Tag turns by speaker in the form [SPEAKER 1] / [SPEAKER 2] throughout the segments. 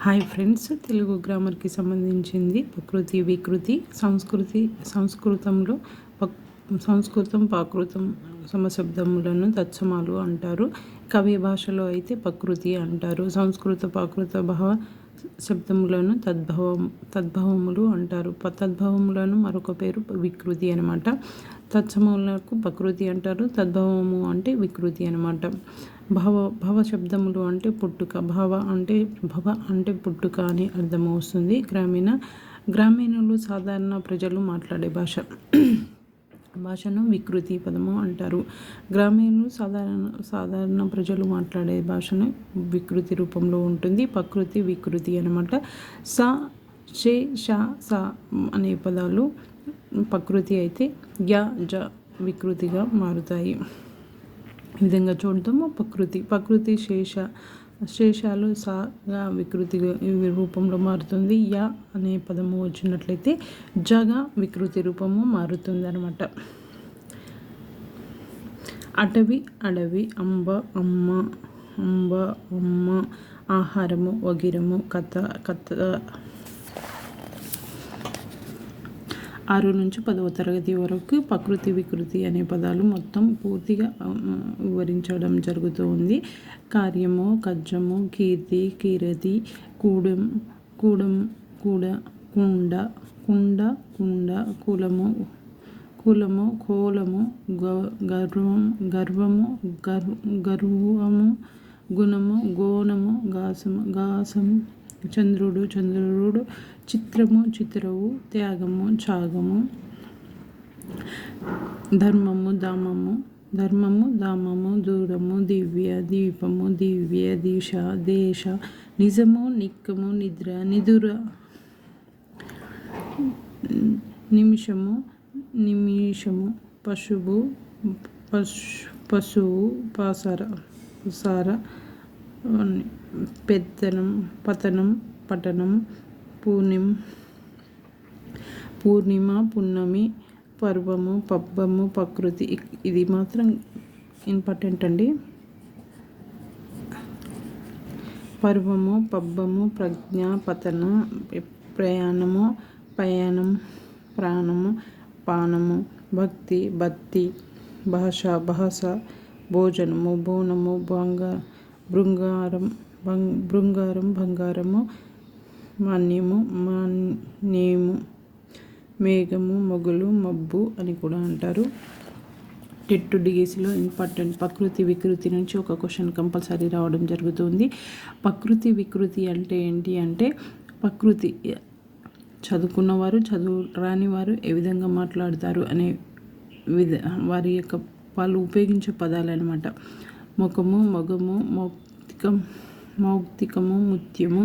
[SPEAKER 1] Hi friends, Telugu గ్రామర్కి సంబంధించింది ప్రకృతి వికృతి సంస్కృతంలో సంస్కృతం ప్రాకృతం సమశబ్దములను తత్సమాలు అంటారు. కవి భాషలో అయితే ప్రకృతి అంటారు. సంస్కృత ప్రాకృత భావ శబ్దములను తద్భవములు అంటారు. తద్భవములను మరొక పేరు వికృతి అనమాట. తత్సమములకు ప్రకృతి అంటారు. తద్భవము అంటే వికృతి అనమాట. భవ శబ్దములు అంటే పుట్టుక. భవ అంటే పుట్టుక అని అర్థం వస్తుంది. గ్రామీణులు సాధారణ ప్రజలు మాట్లాడే భాషను వికృతి పదము అంటారు. గ్రామీణులు సాధారణ ప్రజలు మాట్లాడే భాషను వికృతి రూపంలో ఉంటుంది. ప్రకృతి వికృతి అనమాట. స షే ష స అనే పదాలు ప్రకృతి అయితే య జ వికృతిగా మారుతాయి. ఈ విధంగా చూడతాము. ప్రకృతి శేషాలు సాగా వికృతిగా రూపంలో మారుతుంది. య అనే పదము వచ్చినట్లయితే జగా వికృతి రూపము మారుతుంది అనమాట. అడవి అమ్మ ఆహారము వగిరము కథ 6 నుంచి 10వ తరగతి వరకు ప్రకృతి వికృతి అనే పదాలు మొత్తం పూర్తిగా వివరించడం జరుగుతూ ఉంది. కార్యము కజ్జము కీర్తి కీరతి కూడ కుండ కులము కోలము గర్వము గర్వము గుణము గోణము గాసము చంద్రుడు చిత్రవు త్యాగము త్యాగము ధర్మము దామము దూరము దివ్య దీపము దివ్య దేశ నిజము నిక్కము నిద్ర నిదుర నిమిషము పశువు పసార పతనం పట్టణం పూర్ణిమ పున్నమి పర్వము పబ్బము ప్రకృతి. ఇది మాత్రం ఇంపార్టెంట్ అండి. పర్వము పబ్బము ప్రజ్ఞ పతన ప్రయాణం ప్రాణము పానము భక్తి బత్తి భాష భోజనము బోనము బృంగారం బంగారము మాన్యము మేఘము మొగలు మబ్బు అని కూడా అంటారు. టెట్టు డిఎస్సిలో ఇంపార్టెంట్ ప్రకృతి వికృతి నుంచి ఒక క్వశ్చన్ కంపల్సరీ రావడం జరుగుతుంది. ప్రకృతి వికృతి అంటే ఏంటి అంటే, ప్రకృతి చదువుకున్నవారు చదువు రాని వారు ఏ విధంగా మాట్లాడతారు అనే వారి యొక్క వాళ్ళు ఉపయోగించే పదాలు అనమాట. ముఖము మగము మౌక్తికము ముత్యము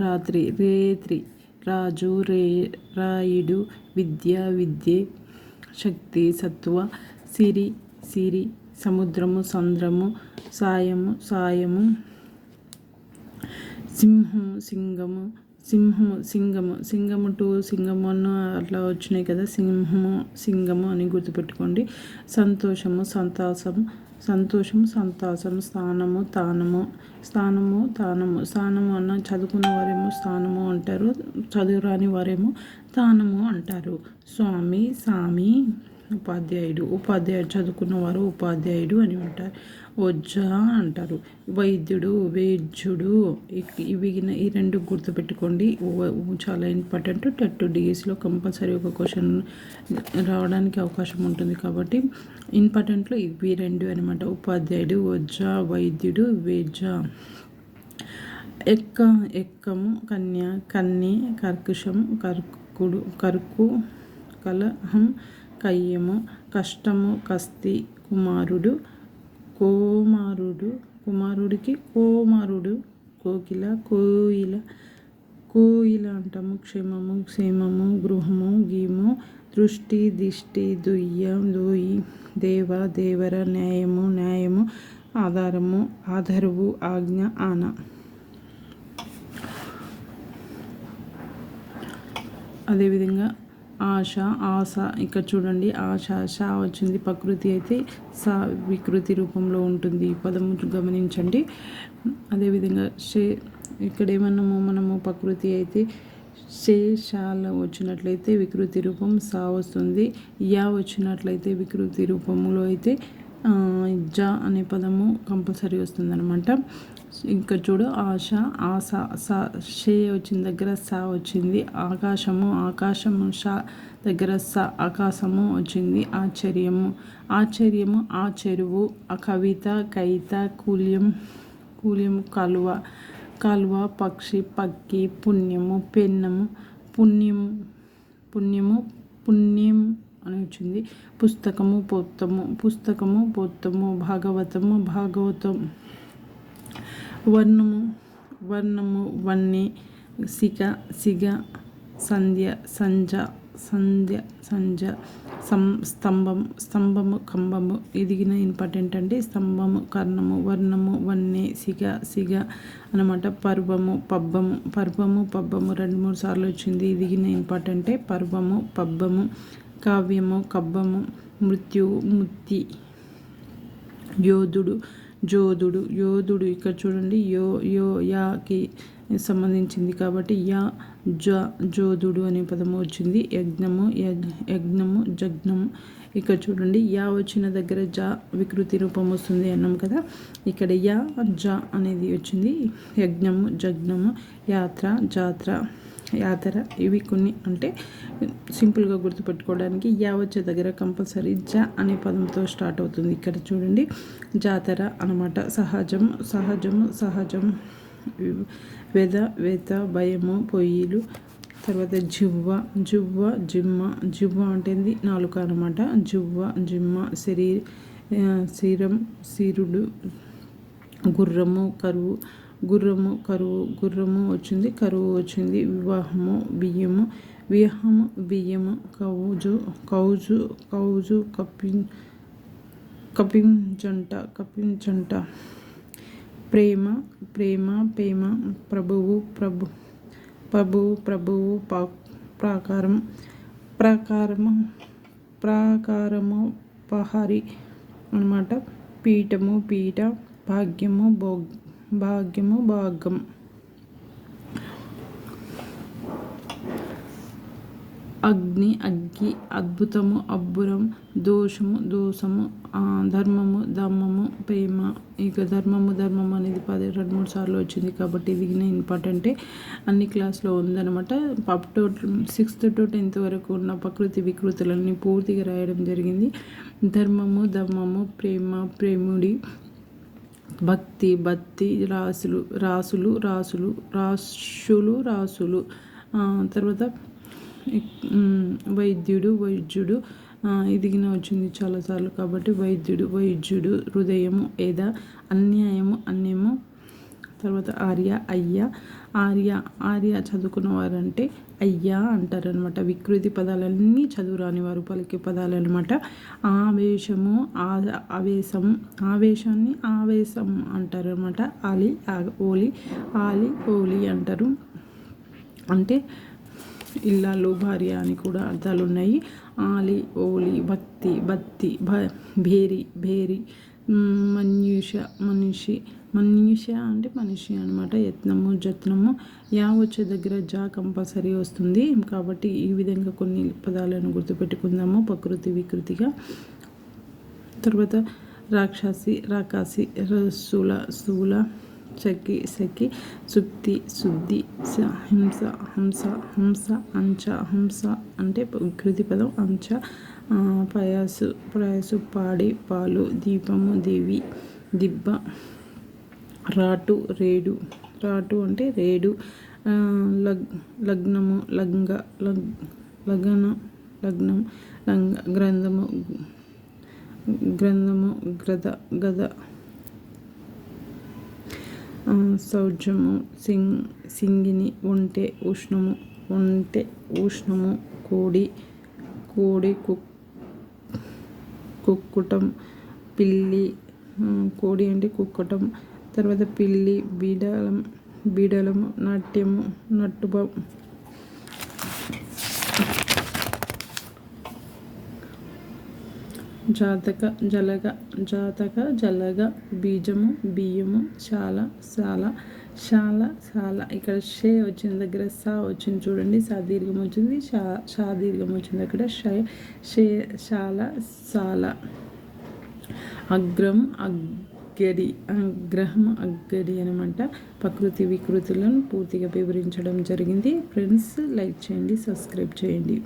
[SPEAKER 1] రాత్రి రేత్రి రాజు రాయుడు విద్యే శక్తి సత్వ సిరి సముద్రము సంద్రము సాయము సింగము టు సింగము అన్న అట్లా వచ్చినాయి కదా. సింగము అని గుర్తుపెట్టుకోండి. సంతోషము సంతాసం స్థానము తానము అన్న చదువుకున్న వారేమో స్థానము అంటారు, చదువు రాని వారేమో తానము అంటారు. స్వామి సామి ఉపాధ్యాయుడు చదువుకున్నవారు ఉపాధ్యాయుడు అని అంటారు. వజ్జా అంటారు. వైద్యుడు వేద్యుడు. ఇవి ఈ రెండు గుర్తుపెట్టుకోండి, చాలా ఇంపార్టెంట్. టెట్ డిఎస్సిలో కంపల్సరీ ఒక క్వశ్చన్ రావడానికి అవకాశం ఉంటుంది కాబట్టి ఇంపార్టెంట్లో ఇవి రెండు అనమాట. ఉపాధ్యాయుడు వజ్జా వైద్యుడు వేజ్జా. ఎక్కము కన్ని కర్కశం కర్కు కలహం కయ్యము కష్టము కస్తి కుమారుడికి కోయిల అంటాము. క్షేమము గృహము గీము దృష్టి దిష్టి దొయ్యి దేవర న్యాయము ఆధారము ఆజ్ఞ ఆన. అదేవిధంగా ఆశ ఇక్కడ చూడండి. ఆశ వచ్చింది ప్రకృతి అయితే వికృతి రూపంలో ఉంటుంది. పదము గమనించండి. అదేవిధంగా ఇక్కడేమన్నాము మనము ప్రకృతి అయితే శేషాల వచ్చినట్లయితే వికృతి రూపం సా వస్తుంది. యా వచ్చినట్లయితే వికృతి రూపంలో అయితే జ అనే పదము కంపల్సరీ వస్తుందన్నమాట. ఇంకా చూడు ఆశ ఆశ సా షే వచ్చిన దగ్గర సా వచ్చింది. ఆకాశము ఆకాశము షా దగ్గర స ఆకాశము వచ్చింది. ఆశ్చర్యము ఆశ్చర్యము ఆ చెరువు. ఆ కవిత కైత కూల్యం కూల్యము కాలువ కాలువ పక్షి పక్కి పుణ్యము పెన్నము పుణ్యము పుణ్యము పుణ్యం అని వచ్చింది. పుస్తకము పొత్తము పుస్తకము పొత్తము భాగవతము భాగవతం వర్ణము వర్ణము వన్నె సిగ సిగ సంధ్య సంజ సంధ్య సంజ స్తంభం స్తంభము కంబము. ఎదిగిన ఇంపార్టెంట్ అంటే స్తంభము కర్ణము వర్ణము వన్నె సిగ సిగ అనమాట. పర్వము పబ్బము పర్వము పబ్బము 2-3 సార్లు వచ్చింది. ఎదిగిన ఇంపార్టెంటే పర్వము పబ్బము. కావ్యము కబ్బము మృత్యువు ముత్తి. యోధుడు జోధుడు యోధుడు ఇక్కడ చూడండి యాకి సంబంధించింది కాబట్టి యా జోధుడు అనే పదము వచ్చింది. యజ్ఞము యజ్ఞము జగ్నము. ఇక్కడ చూడండి యా వచ్చిన దగ్గర జ వికృతి రూపం వస్తుంది అన్నాం కదా. ఇక్కడ యా జ అనేది వచ్చింది. యజ్ఞము జగ్నము యాత్ర జాత్ర యాతర. ఇవి కొన్ని అంటే సింపుల్గా గుర్తుపెట్టుకోవడానికి యా వచ్చే దగ్గర కంపల్సరీ జ అనే పదంతో స్టార్ట్ అవుతుంది. ఇక్కడ చూడండి జాతర అనమాట. సహజము సహజము సహజం. వేత భయము పొయ్యిలు. తర్వాత జివ్వ జువ్వ జిమ్మ. జివ్వ అంటే నాలుక అనమాట. జువ్వ జిమ్మ. శరీరం శిరుడు. గుర్రము కరువు గుర్రము కరువు గుర్రము వచ్చింది కరువు వచ్చింది. వివాహము బియ్యము వివాహము బియ్యము. కౌజు కౌజు కౌజు కపింజంట. ప్రేమ ప్రేమ ప్రేమ. ప్రభువు ప్రభువు ప్రాకారం ప్రాకారము పహరి అనమాట. పీఠము పీఠ. భాగ్యము భాగ్యము భాగం. అగ్ని అగ్గి. అద్భుతము అబ్బురం. దోషము దోషము. ధర్మము ధర్మము ప్రేమ. ఇక ధర్మము అనేది 2-3 సార్లు వచ్చింది కాబట్టి ఇది ఇంపార్టెంటే. అన్ని క్లాస్లో ఉందన్నమాట. Up to 6th to 10th వరకు ఉన్న ప్రకృతి వికృతులన్నీ పూర్తిగా రాయడం జరిగింది. ధర్మము ధర్మము ప్రేమ ప్రేముడి. భక్తి భక్తి. రాసులు రాసులు రాసులు రాసులు రాసులు. తర్వాత వైద్యుడు వైద్యుడు. ఇదిగిన వచ్చింది చాలాసార్లు కాబట్టి వైద్యుడు. హృదయము ఏద. అన్యాయము అన్యము. తర్వాత ఆర్య ఆర్య చదువుకున్న వారంటే అయ్యా అంటారనమాట. వికృతి పదాలన్నీ చదువు రాని వారు పలికే పదాలు అనమాట. ఆవేశము ఆవేశం. ఆవేశాన్ని ఆవేశం అంటారనమాట. ఓలి అంటారు. అంటే ఇల్లాలు భార్య అని కూడా అర్థాలు ఉన్నాయి. ఆలి ఓలి భక్తి బత్తి భేరి మనిషి అంటే మనిషి అనమాట. యత్నము జత్నము. యా వచ్చే దగ్గర జా కంపల్సరీ వస్తుంది కాబట్టి ఈ విధంగా కొన్ని పదాలను గుర్తుపెట్టుకుందాము ప్రకృతి వికృతిగా. తర్వాత రాకాసి స్థూల సఖి సుప్తి శుద్ధి హంస అంచ అంటే వికృతి పదం అంచ. ప్రయాసు పాడి పాలు. దీపము దేవి దిబ్బ. రాటు అంటే రేడు. లగ్నం గ్రంథము గద. సౌజము సింగిని. ఒంటె ఉష్ణము కోడి కుక్కుటం. పిల్లి కోడి అంటే కుక్కటం. తర్వాత పిల్లి బీడలము నాట్యము నట్టుబ. జాతక జలగ బీజము బియ్యము శాల చాలా ఇక్కడ షే వచ్చిన దగ్గర సా వచ్చింది చూడండి, సా దీర్ఘం వచ్చింది, షా దీర్ఘం వచ్చింది అక్కడ షే చాలా. అగ్రహం అగ్గడి అనమాట. ప్రకృతి వికృతులను పూర్తిగా వివరించడం జరిగింది. ఫ్రెండ్స్ లైక్ చేయండి, సబ్స్క్రైబ్ చేయండి.